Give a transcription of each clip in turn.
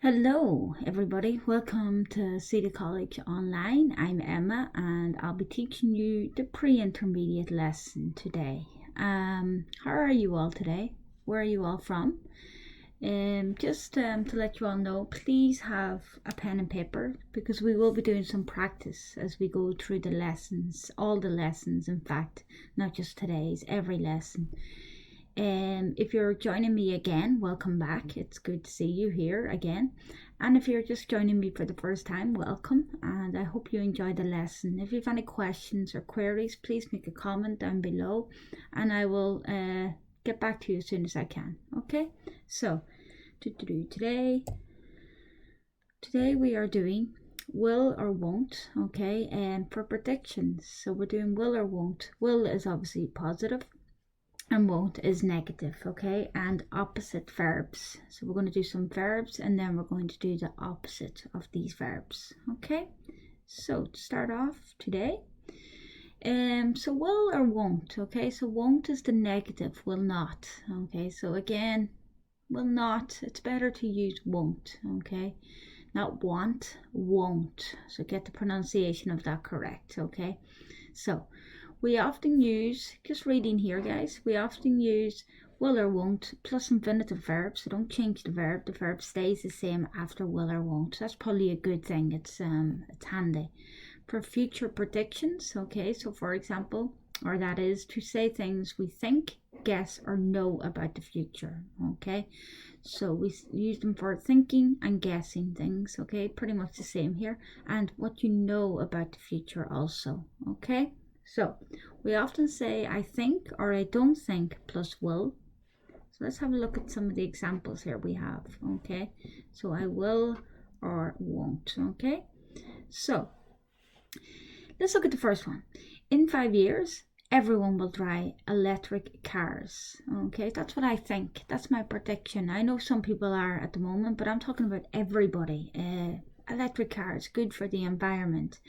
Hello everybody, welcome to SEDA College Online. I'm Emma and I'll be teaching you the pre-intermediate lesson today. How are you all today? Where are you all from? Just to let you all know, please have a pen and paper because we will be doing some practice as we go through the lessons, all the lessons in fact, not just today's, every lesson. If you're joining me again, welcome back. It's good to see you here again. And if you're just joining me for the first time, welcome. And I hope you enjoy the lesson. If you have any questions or queries, please make a comment down below and I will get back to you as soon as I can. Okay, so today we are doing will or won't, okay, and for predictions. So we're doing will or won't. Will is obviously positive and won't is negative, okay, and opposite verbs. So we're going to do some verbs and then we're going to do the opposite of these verbs, okay. So to start off today, so will or won't, okay, so won't is the negative, will not, okay. So again, will not, it's better to use won't, okay, not want, won't. So get the pronunciation of that correct, okay. So we often use, just reading here guys, we often use will or won't plus infinitive verbs. So don't change the verb stays the same after will or won't. So that's probably a good thing, it's handy. For future predictions, okay, so for example, or that is to say things we think, guess or know about the future, okay. So we use them for thinking and guessing things, okay, pretty much the same here, and what you know about the future also, okay. So we often say I think or I don't think plus will. So let's have a look at some of the examples here we have, okay. So I will or won't, okay. So let's look at the first one. In 5 years, everyone will drive electric cars, okay. That's what I think, that's my prediction. I know some people are at the moment, but I'm talking about everybody. Electric cars, good for the environment.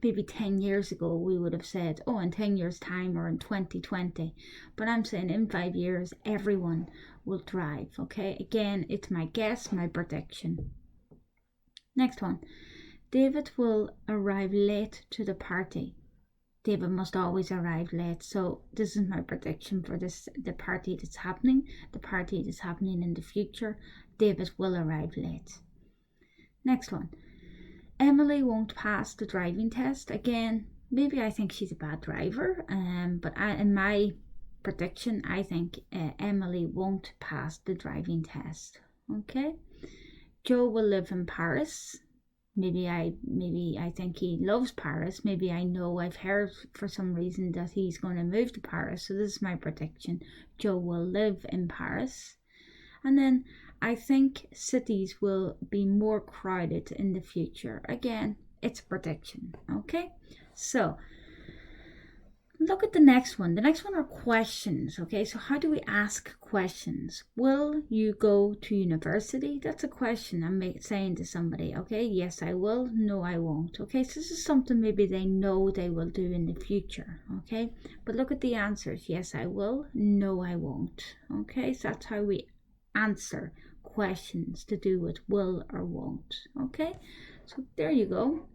Maybe 10 years ago we would have said, oh, in 10 years time or in 2020, but I'm saying in 5 years everyone will drive, okay. Again, it's my guess, my prediction. Next one, David will arrive late to the party. David must always arrive late. So this is my prediction for the party that's happening. The party that's happening in the future, David will arrive late. Next one, Emily won't pass the driving test. Again, maybe I think she's a bad driver, but in my prediction, I think Emily won't pass the driving test, okay. Joe will live in Paris. Maybe I think he loves Paris. Maybe I've heard for some reason that he's going to move to Paris. So this is my prediction. Joe will live in Paris. And then I think cities will be more crowded in the future. Again, it's prediction, okay? So look at the next one. The next one are questions, okay? So how do we ask questions? Will you go to university? That's a question I'm saying to somebody, okay? Yes, I will. No, I won't, okay? So this is something maybe they know they will do in the future, okay? But look at the answers. Yes, I will. No, I won't, okay? So that's how we answer questions to do with will or won't, okay. So there you go,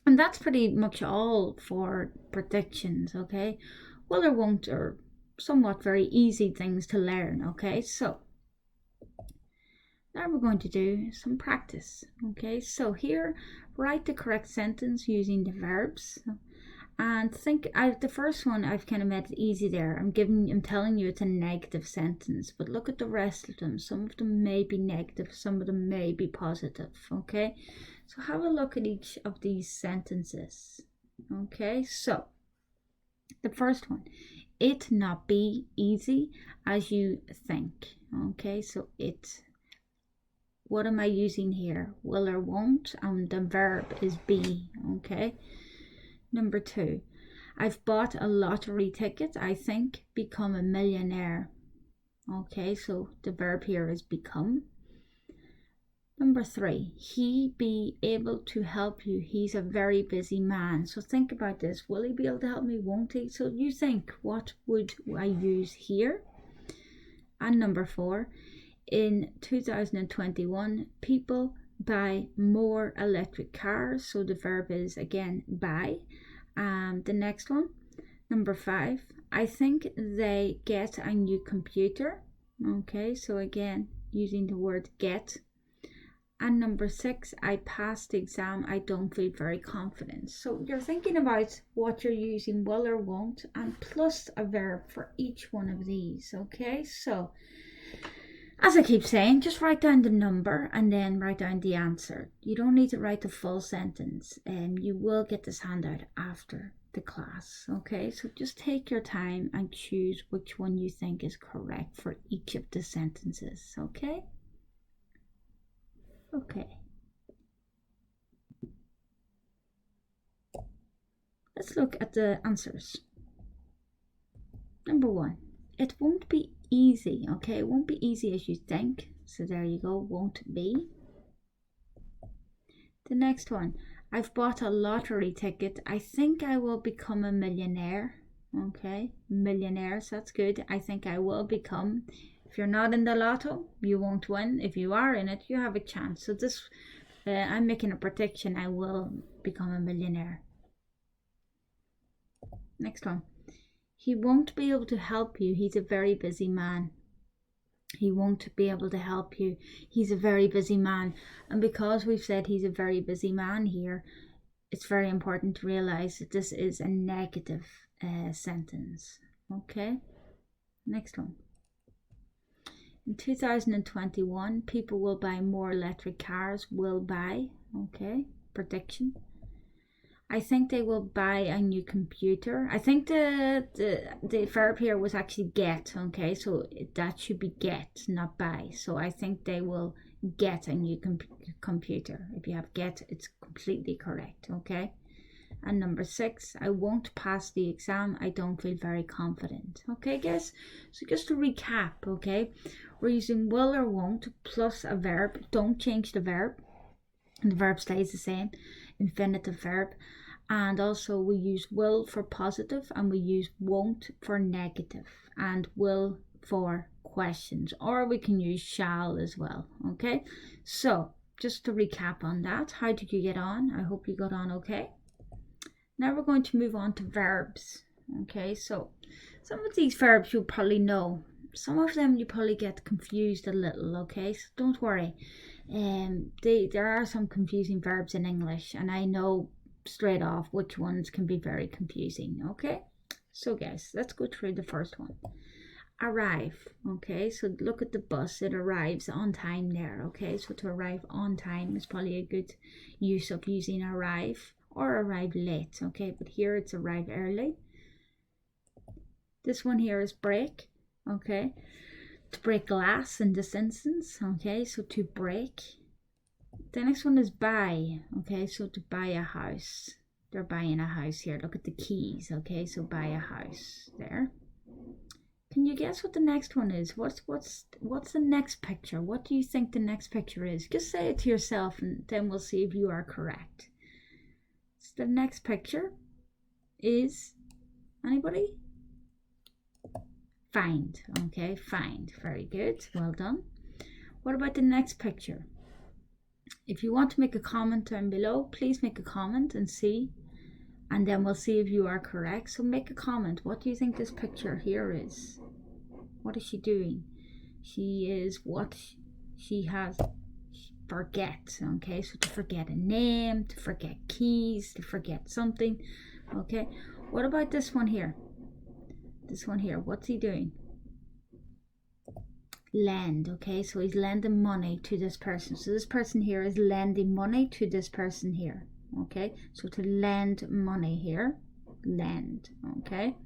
and that's pretty much all for predictions, okay. Will or won't are somewhat very easy things to learn, okay. So now we're going to do some practice, okay. So here, write the correct sentence using the verbs. And think, the first one I've kind of made it easy there. I'm telling you it's a negative sentence, but look at the rest of them. Some of them may be negative, some of them may be positive, okay? So have a look at each of these sentences, okay? So the first one, it not be easy as you think, okay? So it, what am I using here? Will or won't, and the verb is be, okay? Number 2, I've bought a lottery ticket. I think become a millionaire. Okay, so the verb here is become. Number 3, he be able to help you. He's a very busy man. So think about this. Will he be able to help me? Won't he? So you think, what would I use here? And number 4, in 2021, people buy more electric cars. So the verb is again buy. The next one, number 5, I think they get a new computer. Okay, so again, using the word get. And number 6, I passed the exam. I don't feel very confident. So you're thinking about what you're using, will or won't, and plus a verb for each one of these. Okay, so as I keep saying, just write down the number and then write down the answer. You don't need to write the full sentence, and you will get this handout after the class. Okay, so just take your time and choose which one you think is correct for each of the sentences. Okay. Okay. Let's look at the answers. Number 1, it won't be easy. Okay, it won't be easy as you think. So there you go, won't be. The next one, I've bought a lottery ticket. I think I will become a millionaire. Okay, millionaire, so that's good. I think I will become. If you're not in the lotto, you won't win. If you are in it, you have a chance. So this, I'm making a prediction. I will become a millionaire. Next one. He won't be able to help you. He's a very busy man. He won't be able to help you. He's a very busy man. And because we've said he's a very busy man here, it's very important to realize that this is a negative sentence. Okay. Next one. In 2021, people will buy more electric cars. Will buy. Okay. Prediction. I think they will buy a new computer. I think the verb here was actually get. Okay, so that should be get, not buy. So I think they will get a new computer. If you have get, it's completely correct. Okay. And number 6, I won't pass the exam. I don't feel very confident. Okay, guys. So just to recap, okay, we're using will or won't plus a verb. Don't change the verb. And the verb stays the same. Infinitive verb. And also we use will for positive and we use won't for negative and will for questions, or we can use shall as well. Okay, so just to recap on that, how did you get on? I hope you got on okay. Now we're going to move on to verbs. Okay, so some of these verbs you'll probably know. Some of them you probably get confused a little. Okay, so don't worry. There are some confusing verbs in English, and I know straight off which ones can be very confusing. Okay, so guys, let's go through the first one. Arrive. Okay, so look at the bus, it arrives on time there. Okay, so to arrive on time is probably a good use of using arrive, or arrive late. Okay, but here it's arrive early. This one here is break. Okay, to break glass in this instance. Okay, so to break. The next one is buy. Okay, so to buy a house. They're buying a house here. Look at the keys. Okay, so buy a house there. Can you guess what the next one is? What's the next picture? What do you think the next picture is? Just say it to yourself and then we'll see if you are correct. So the next picture is, anybody? Find. Okay, find. Very good. Well done. What about the next picture? If you want to make a comment down below, please make a comment and see, and then we'll see if you are correct. So make a comment. What do you think this picture here is? What is she doing? She is what she has. Forget. Okay, so to forget a name, to forget keys, to forget something. Okay, what about this one here? This one here, what's he doing? Lend. Okay, so he's lending money to this person. So this person here is lending money to this person here. Okay, so to lend money here, lend. Okay,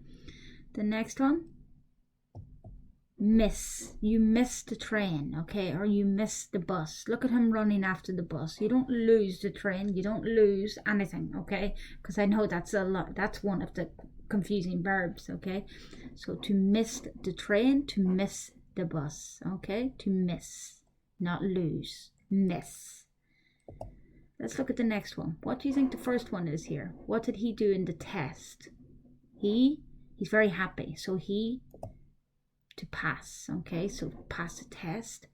the next one, miss. You missed the train. Okay, or you missed the bus. Look at him running after the bus. You don't lose the train, you don't lose anything. Okay, because I know that's a lot. That's one of the confusing verbs. Okay, so to miss the train, to miss the bus. Okay, to miss, not lose. Miss. Let's look at the next one. What do you think the first one is here? What did he do in the test? He's very happy. So he, to pass. Okay, so pass a test.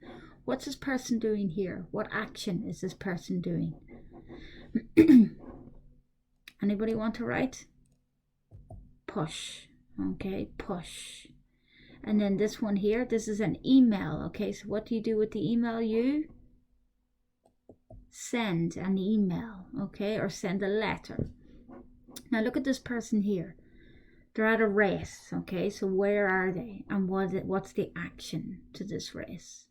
What's this person doing here? What action is this person doing? Anybody want to write? Push. Okay, push. And then this one here, this is an email. Okay, so what do you do with the email? You send an email, okay, or send a letter. Now look at this person here. They're at a race, okay, so where are they? And what's the action to this race?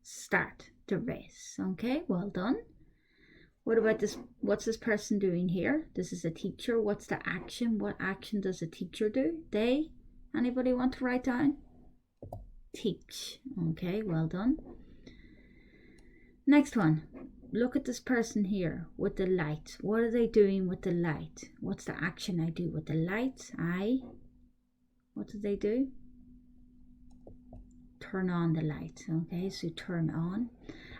Start the race, okay, well done. What about this? What's this person doing here? This is a teacher. What's the action? What action does a teacher do? They? Anybody want to write down? Teach, okay, well done. Next one. Look at this person here with the light. What are they doing with the light? What's the action I do with the light? What do they do? Turn on the light. Okay, so turn on.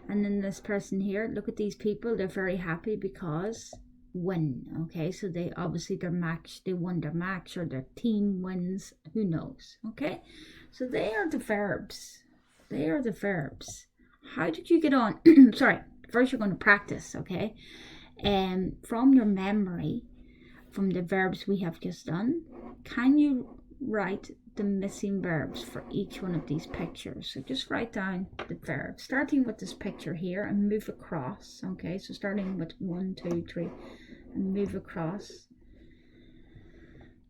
And then this person here, look at these people. They're very happy because win. Okay, so they obviously they won their match or their team wins. Who knows? Okay, so they are the verbs. They are the verbs. How did you get on? Sorry. First, you're going to practice, okay? From your memory, from the verbs we have just done, can you write the missing verbs for each one of these pictures? So just write down the verbs, starting with this picture here and move across, okay? So starting with 1, 2, 3, and move across.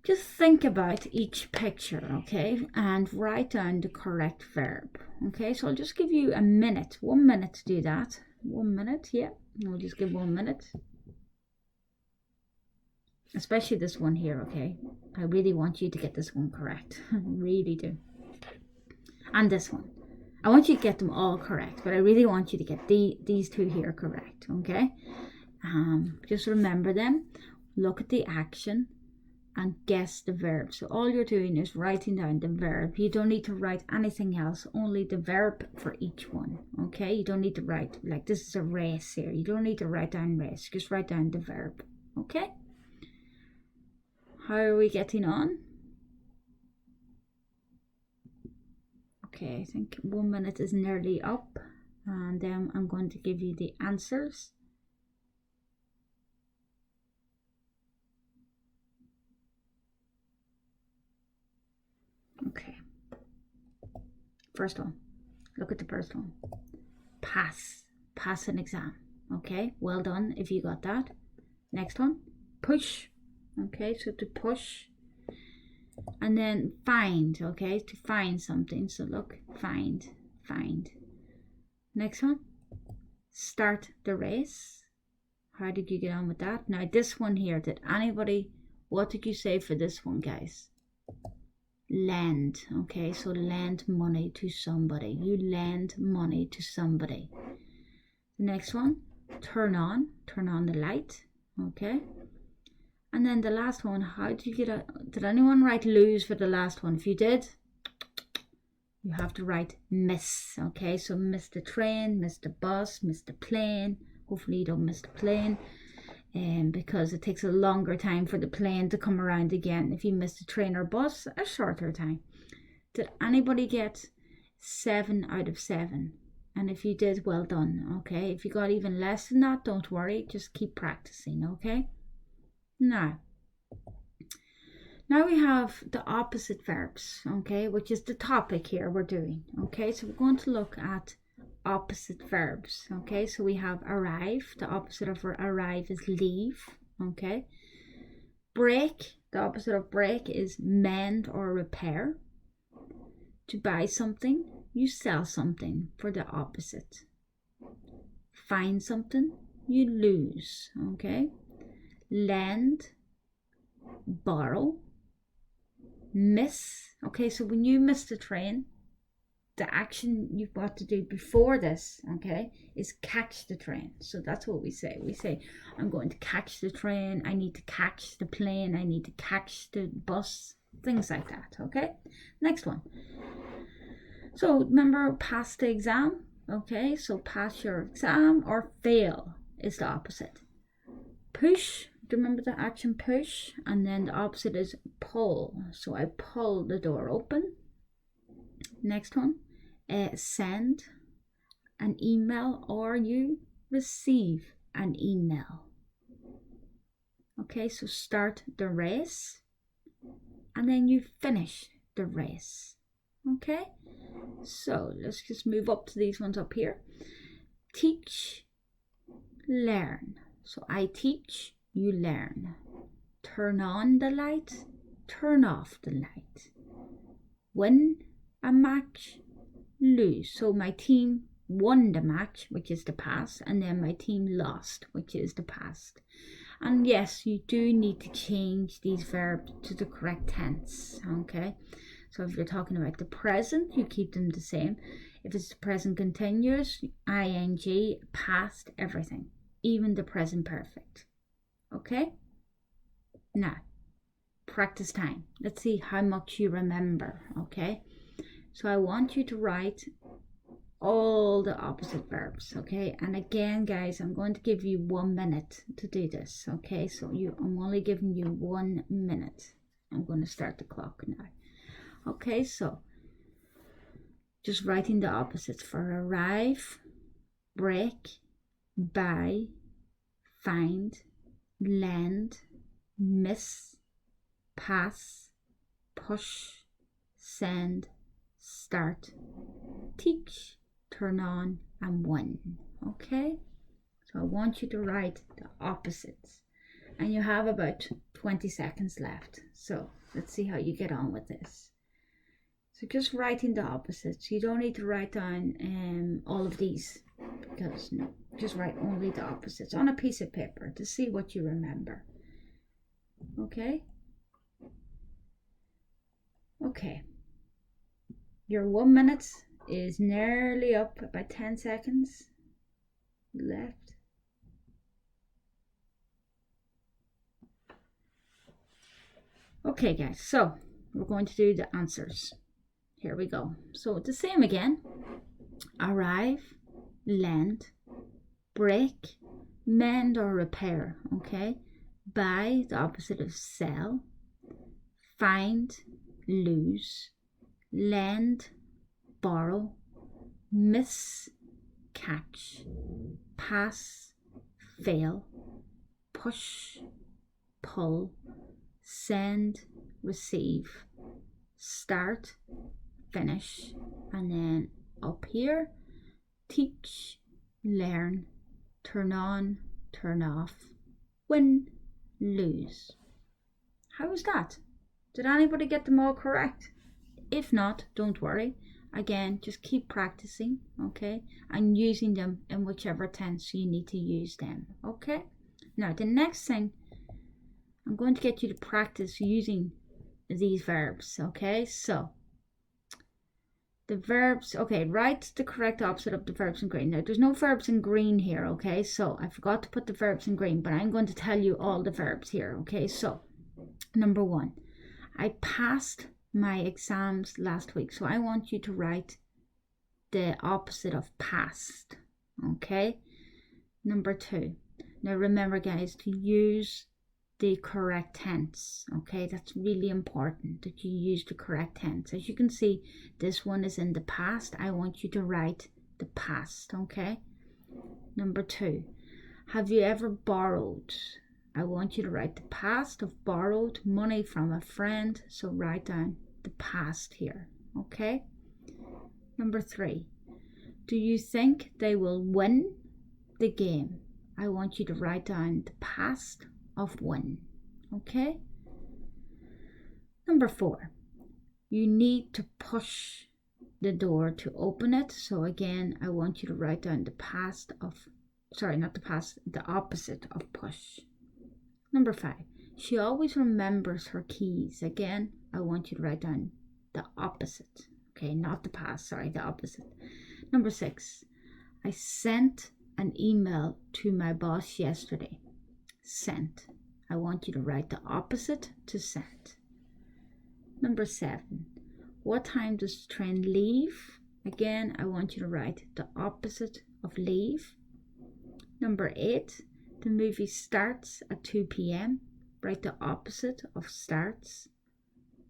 Just think about each picture, okay? And write down the correct verb, okay? So I'll just give you a minute, 1 minute to do that. 1 minute, yeah. I'll just give 1 minute. Especially this one here, okay? I really want you to get this one correct. I really do. And this one. I want you to get them all correct, but I really want you to get these two here correct, okay? Just remember them. Look at the action and guess the verb. So all you're doing is writing down the verb. You don't need to write anything else, only the verb for each one, okay? You don't need to write, like this is a race here. You don't need to write down race, just write down the verb, okay? How are we getting on? Okay, I think 1 minute is nearly up, and then I'm going to give you the answers. Okay, first one, look at the first one. Pass an exam. Okay, well done if you got that. Next one, push. Okay, so to push. And then find, okay, to find something. So look, find. Next one, start the race. How did you get on with that? Now this one here, what did you say for this one, guys? Lend, okay, so lend money to somebody. You lend money to somebody. The next one, turn on the light, okay. And then the last one, how did you did anyone write lose for the last one? If you did, you have to write miss, okay, so miss the train, miss the bus, miss the plane. Hopefully you don't miss the plane. Because it takes a longer time for the plane to come around again. If you miss the train or bus, a shorter time. Did anybody get 7 out of 7? And if you did, well done, okay? If you got even less than that, don't worry, just keep practicing, okay? Now we have the opposite verbs, okay, which is the topic here we're doing, okay? So we're going to look at opposite verbs, okay? So we have arrive. The opposite of arrive is leave, okay? Break. The opposite of break is mend or repair. To buy something, you sell something for the opposite. Find something, you lose, okay? Lend, borrow. Miss, okay, so when you miss the train, the action you've got to do before this, okay, is catch the train. So that's what we say. We say, I'm going to catch the train, I need to catch the plane, I need to catch the bus, things like that, okay? Next one. So remember, pass the exam, okay? So pass your exam or fail is the opposite. Push, do you remember the action push? And then the opposite is pull. So I pull the door open. Next one, send. an email or you receive an email. Okay, so start the race and then you finish the race. Okay, so let's just move up to these ones up here. Teach, learn. So I teach, you learn. Turn on the light, turn off the light. Win a match, lose. So my team won the match, which is the past, and then my team lost, which is the past. And yes, you do need to change these verbs to the correct tense, okay? So if you're talking about the present, you keep them the same. If it's the present continuous, ing, past, everything, even the present perfect, okay? Now, practice time. Let's see how much you remember, okay? So I want you to write all the opposite verbs, okay? And again, guys, I'm going to give you 1 minute to do this, okay? So I'm only giving you 1 minute. I'm going to start the clock now. Okay, so just writing the opposites for arrive, break, buy, find, lend, miss, pass, push, send, start, teach, turn on, and win. Okay, so I want you to write the opposites, and you have about 20 seconds left. So let's see how you get on with this. So just writing the opposites. You don't need to write down all of these, because no, just write only the opposites on a piece of paper to see what you remember. Okay. Okay. Your 1 minute is nearly up, about 10 seconds left. Okay, guys, so we're going to do the answers. Here we go. So the same again. Arrive, lend, break, mend or repair, okay? Buy, the opposite of sell. Find, lose. Lend, borrow. Miss, catch. Pass, fail. Push, pull. Send, receive. Start, finish. And then up here, teach, learn, turn on, turn off, win, lose. How was that? Did anybody get them all correct? If not, don't worry. Again, just keep practicing, okay? And using them in whichever tense you need to use them, okay? Now, the next thing, I'm going to get you to practice using these verbs, okay? So, the verbs, okay, write the correct opposite of the verbs in green. Now, there's no verbs in green here, okay? So, I forgot to put the verbs in green, but I'm going to tell you all the verbs here, okay? So, number 1, I passed my exams last week. So, I want you to write the opposite of passed, okay? Number 2, now remember, guys, to use the correct tense, okay? That's really important that you use the correct tense. As you can see, this one is in the past. I want you to write the past, okay? Number 2, have you ever borrowed? I want you to write the past of borrowed money from a friend, so write down the past here, okay? Number 3, do you think they will win the game? I want you to write down the past of win, okay? Number 4, you need to push the door to open it. So again, I want you to write down the past of, sorry, not the past, the opposite of push. Number 5, she always remembers her keys. Again, I want you to write down the opposite, okay? Not the past, sorry, the opposite. Number 6, I sent an email to my boss yesterday. Sent. I want you to write the opposite to sent. Number 7, what time does the train leave? Again, I want you to write the opposite of leave. Number 8, the movie starts at 2 p.m. Write the opposite of starts.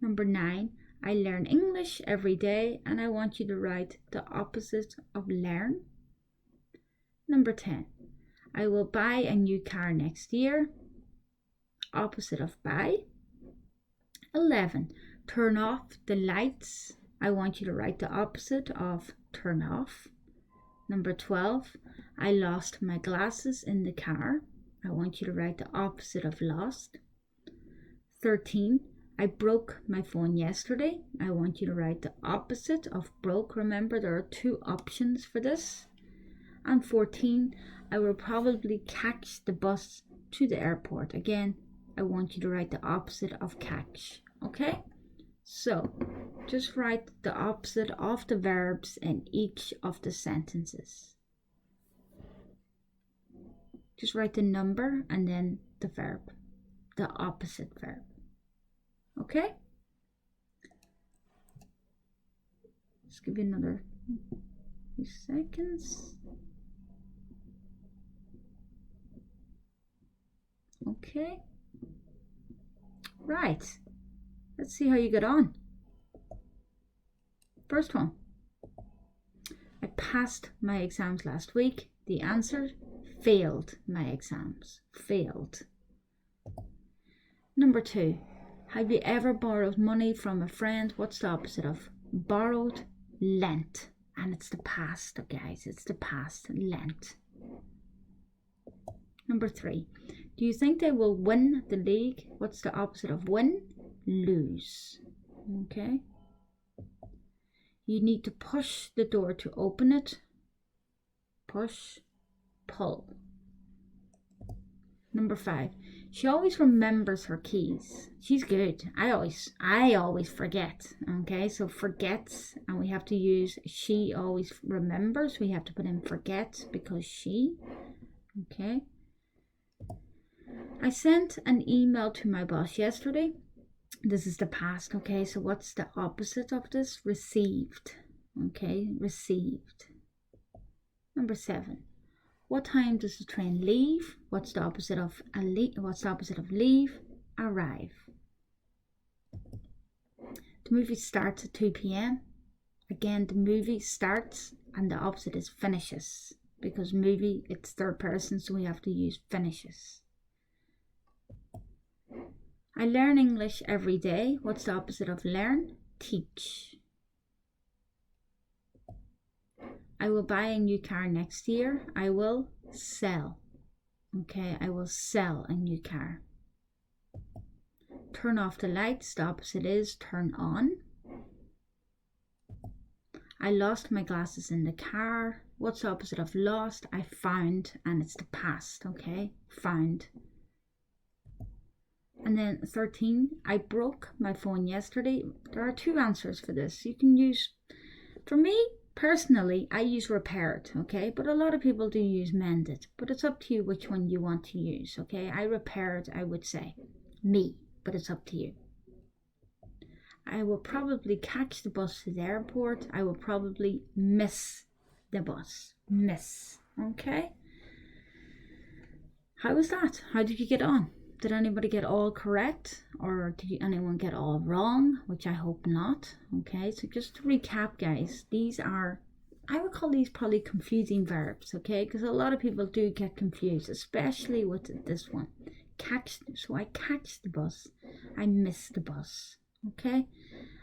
Number 9, I learn English every day, and I want you to write the opposite of learn. Number 10, I will buy a new car next year. Opposite of buy. 11, turn off the lights. I want you to write the opposite of turn off. Number 12, I lost my glasses in the car. I want you to write the opposite of lost. 13, I broke my phone yesterday. I want you to write the opposite of broke. Remember, there are two options for this. And 14, I will probably catch the bus to the airport. Again, I want you to write the opposite of catch. Okay? So, just write the opposite of the verbs in each of the sentences. Just write the number and then the verb, the opposite verb. Okay? Let's give you another few seconds. Okay. Right. Let's see how you get on. First one. I passed my exams last week. The answer, failed my exams. Failed. Number 2. Have you ever borrowed money from a friend? What's the opposite of borrowed? Lent. And it's the past, guys. It's the past. Lent. Number 3. Do you think they will win the league? What's the opposite of win? Lose. Okay. You need to push the door to open it. Push, pull. Number 5. She always remembers her keys. She's good. I always forget. Okay, so forgets, and we have to use she always remembers. We have to put in forget because she. Okay. I sent an email to my boss yesterday. This is the past, okay? So what's the opposite of this? Received. Okay, received. Number 7. What time does the train leave? What's the opposite of leave? Arrive. The movie starts at 2 p.m. Again, the movie starts and the opposite is finishes. Because movie, it's third person, so we have to use finishes. I learn English every day. What's the opposite of learn? Teach. I will buy a new car next year. I will sell. Okay, I will sell a new car. Turn off the lights. The opposite is turn on. I lost my glasses in the car. What's the opposite of lost? I found, and it's the past, okay? Found. And then 13, I broke my phone yesterday. There are two answers for this. You can use, for me personally, I use repaired, okay? But a lot of people do use mended. But it's up to you which one you want to use, okay? I repaired, I would say. Me, but it's up to you. I will probably catch the bus to the airport. I will probably miss the bus. Miss, okay? How was that? How did you get on? Did anybody get all correct, or did anyone get all wrong? Which I hope not. Okay, so just to recap, guys, these are, I would call these probably confusing verbs, okay? Because a lot of people do get confused, especially with this one. Catch, so I catch the bus, I miss the bus, okay?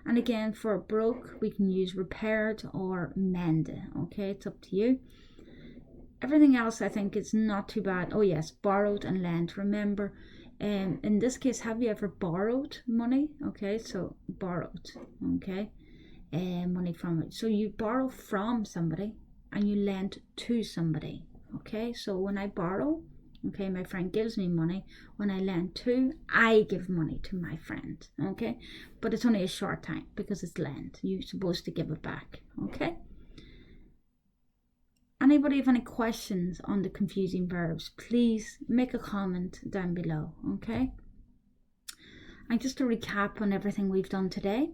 And again, for broke, we can use repaired or mended, okay? It's up to you. Everything else I think is not too bad. Oh yes, borrowed and lent. Remember, in this case, have you ever borrowed money? Okay, so borrowed, okay, money from it. So you borrow from somebody and you lend to somebody, okay? So when I borrow, okay, my friend gives me money. When I lend to, I give money to my friend, okay? But it's only a short time because it's lend. You're supposed to give it back, okay? Anybody have any questions on the confusing verbs, please make a comment down below, okay? And just to recap on everything we've done today,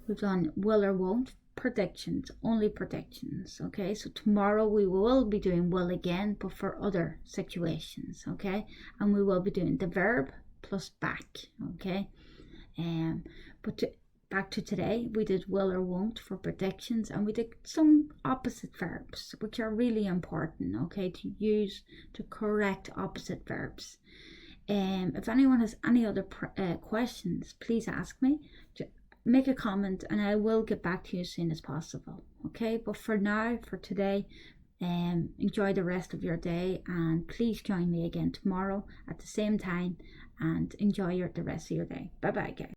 we've done will or won't, predictions, only predictions, okay? So tomorrow we will be doing will again, but for other situations, okay? And we will be doing the verb plus back, okay? But back to today, we did will or won't for predictions, and we did some opposite verbs, which are really important, okay, to use to correct opposite verbs. If anyone has any other questions, please ask me. Make a comment and I will get back to you as soon as possible. Okay, but for now, for today, enjoy the rest of your day, and please join me again tomorrow at the same time, and enjoy the rest of your day. Bye bye, guys.